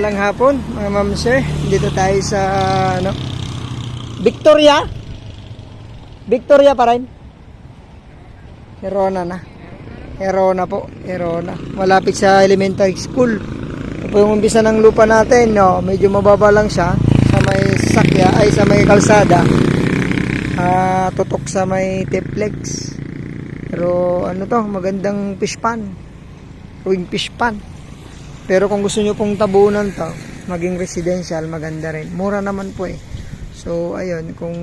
Mapagpalang hapon mga ma'am sir. Dito tayo sa Victoria. Victoria pa rin. Herona na. Herona po. Herona. Malapit sa elementary school. Ito po yung umpisa ng lupa natin. No? Medyo mababa lang siya. Sa may sakya. Ay sa may kalsada. Tutok sa may Teplex. Pero ano to. Magandang fish pan. Ruing fish pan. Pero kung gusto nyo pong tabunan to, maging residential, maganda rin. Mura naman po eh. So, ayun, kung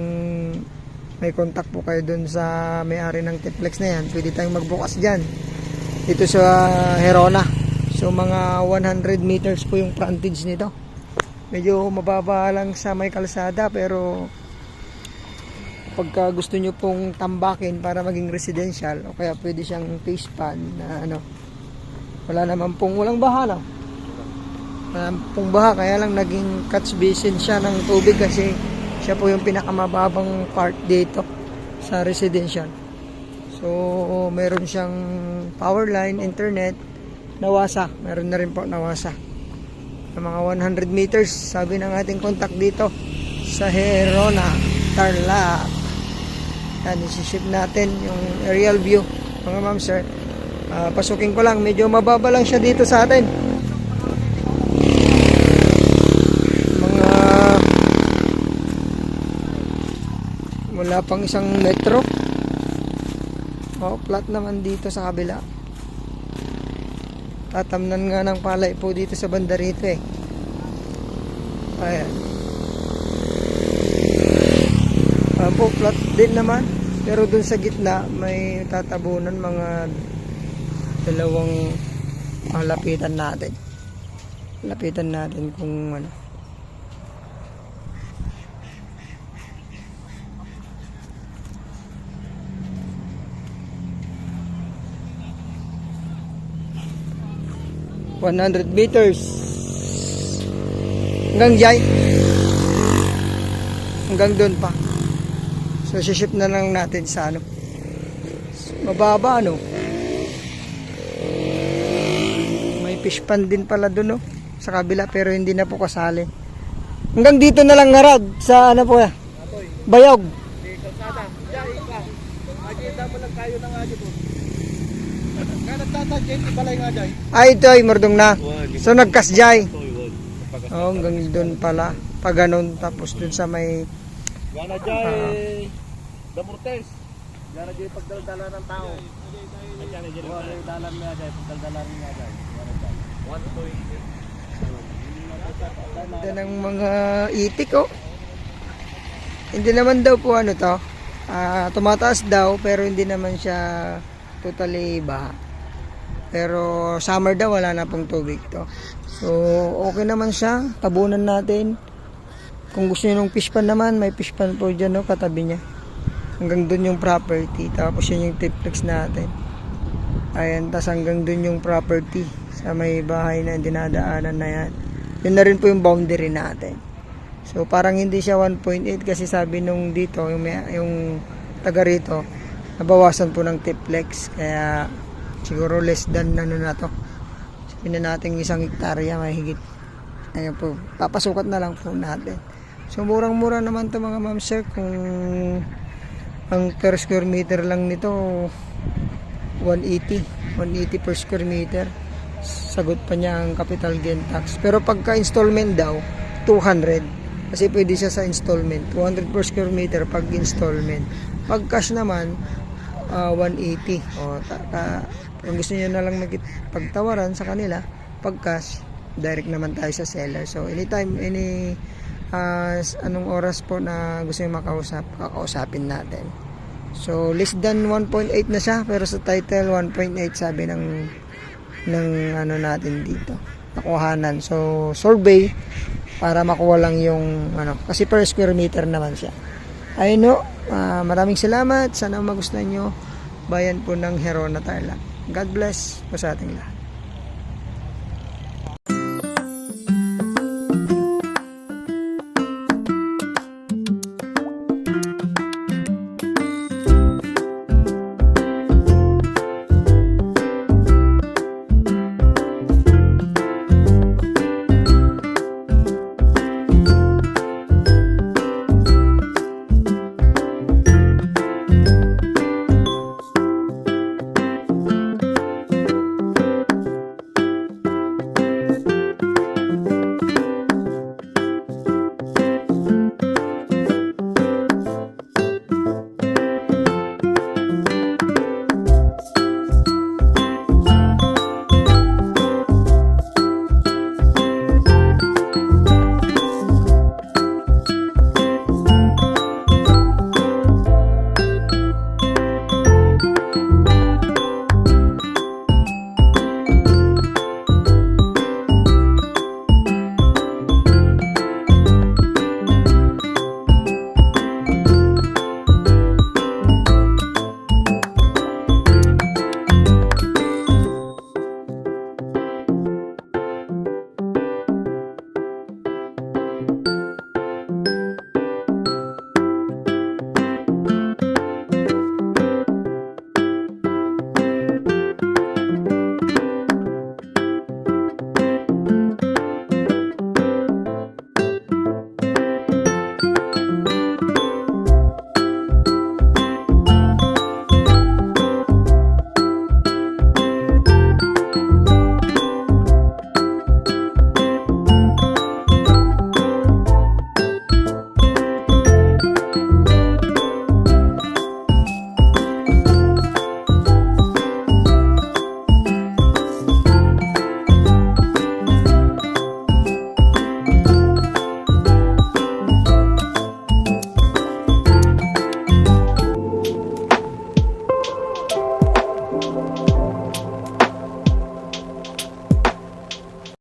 may contact po kayo dun sa may-ari ng Teplex na yan, pwede tayong magbukas dyan. Dito sa Herona. So, mga 100 meters po yung frontage nito. Medyo mababa lang sa may kalsada, pero pagka gusto nyo pong tambakin para maging residential, o kaya pwede siyang fish pan na ano, wala naman pong walang baha na. Pong baha, kaya lang naging catch basin siya ng tubig kasi siya po yung pinakamababang part dito sa residential. So meron siyang power line, internet, nawasa, meron na rin po nawasa ng mga 100 meters sabi ng ating contact dito sa Herona, Tarlac. Yan, isi-ship natin yung aerial view mga ma'am sir. Pasukin ko lang, medyo mababa lang siya dito sa atin. Wala pang 1 metro. Flat naman dito sa kabila. Tatamnan nga ng palay po dito sa banda rito eh. Ayan. Po, flat din naman. Pero dun sa gitna may tatabunan mga dalawang lapitan natin. Lapitan natin kung ano. ...100 meters... ...hanggang dyan... ...hanggang doon pa... ...so siship na lang natin sa ano... ...mababa ano... ...may fish pan din pala doon no... ...sa kabila pero hindi na po kasali... ...hanggang dito na lang narad... ...sa ano po ya... ...Bayog... ...makikita mo lang kayo ng adyo po... Ay, ito ay murdong na. So nagkasjay. Oh, hanggang doon pala. Pag ganun, tapos doon sa may Gana jay Damortes. Gana jay pagdaldala ng tao. Gana jay dalan na jay pagdaldala niya jay. Ganda ng mga itik oh. Hindi naman daw po ano to. Tumataas daw pero hindi naman siya totally baha. Pero summer daw wala na pong tubig to. So okay naman siya. Tabunan natin. Kung gusto niyo ng fish pan naman, may fish pan po dyan no, katabi niya. Hanggang dun yung property. Tapos yun yung Teplex natin. Ayan, tas hanggang dun yung property sa may bahay na dinadaanan na yan. Yun na rin po yung boundary natin. So parang hindi siya 1.8 kasi sabi nung dito yung taga rito nabawasan po ng Teplex, kaya siguro less than ano na to. Sabihin na natin 1 hektarya mahigit. Ayan po, papasukat na lang po natin. So murang-mura naman to mga ma'am sir. Kung ang per square meter lang nito 180 per square meter, sagot pa niya ang capital gain tax. Pero pagka installment daw 200, kasi pwede siya sa installment. 200 per square meter pag installment. Pag cash naman 180. Kung gusto niyo na lang pagtawaran sa kanila, pag cash, direct naman tayo sa seller. So anytime, anong oras po na gusto niyo makausap, kakausapin natin. So less than 1.8 na siya, pero sa title 1.8 sabi ng ano natin dito, nakuhanan. So survey para makuha lang yung ano, kasi per square meter naman siya. Ayun no, maraming salamat. Sana magustuhan nyo. Bayan po ng Herona, Tarlac. God bless po sa ating lahat.